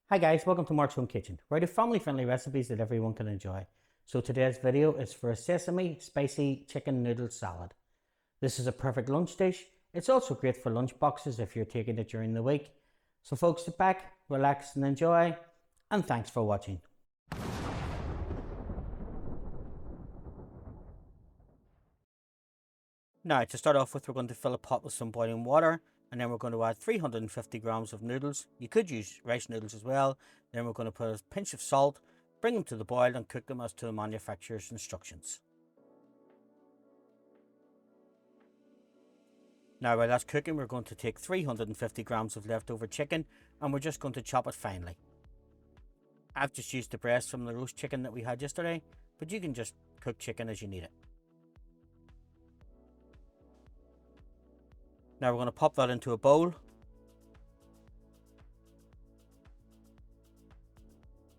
Hi guys, welcome to Mark's Home Kitchen, where I do family friendly recipes that everyone can enjoy. So today's video is for a sesame spicy chicken noodle salad. This is a perfect lunch dish. It's also great for lunch boxes if you're taking it during the week. So folks, sit back, relax and enjoy, and thanks for watching. Now to start off with, we're going to fill a pot with some boiling water, and then we're going to add 350 grams of noodles. You could use rice noodles as well. Then we're going to put a pinch of salt, bring them to the boil and cook them as to the manufacturer's instructions. Now while that's cooking, we're going to take 350 grams of leftover chicken and we're just going to chop it finely. I've just used the breast from the roast chicken that we had yesterday, but you can just cook chicken as you need it. Now we're going to pop that into a bowl.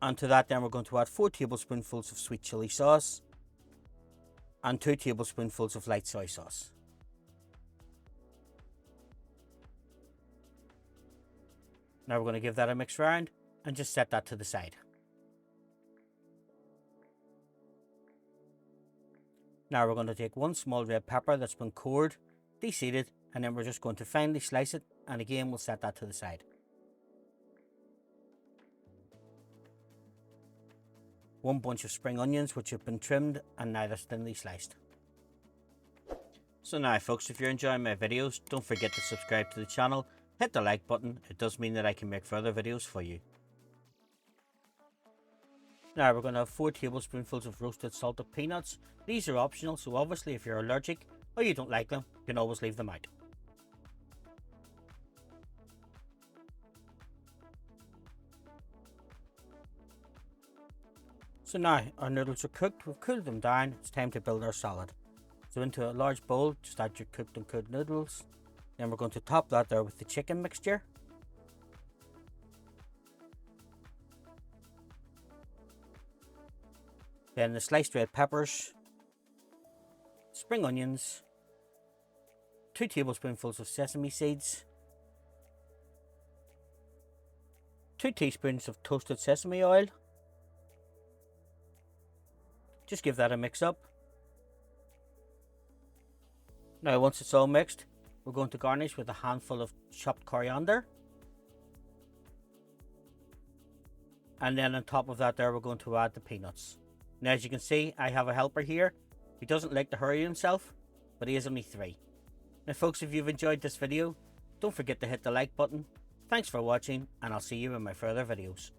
And to that then we're going to add 4 tablespoonfuls of sweet chili sauce and 2 tablespoonfuls of light soy sauce. Now we're going to give that a mix round and just set that to the side. Now we're going to take 1 small red pepper that's been cored, deseeded, and then we're just going to finely slice it, and again we'll set that to the side. 1 bunch of spring onions which have been trimmed and now they're thinly sliced. So now folks, if you're enjoying my videos, don't forget to subscribe to the channel, hit the like button. It does mean that I can make further videos for you. Now we're going to have 4 tablespoonfuls of roasted salted peanuts. These are optional, so obviously if you're allergic or you don't like them, you can always leave them out. So now our noodles are cooked, we've cooled them down, it's time to build our salad. So into a large bowl, just add your cooked and cooled noodles. Then we're going to top that there with the chicken mixture. Then the sliced red peppers, spring onions, 2 tablespoonfuls of sesame seeds, 2 teaspoons of toasted sesame oil. Just give that a mix up. Now once it's all mixed, we're going to garnish with a handful of chopped coriander. And then on top of that there, we're going to add the peanuts. Now as you can see, I have a helper here. He doesn't like to hurry himself, but he is only 3. Now folks, if you've enjoyed this video, don't forget to hit the like button. Thanks for watching, and I'll see you in my further videos.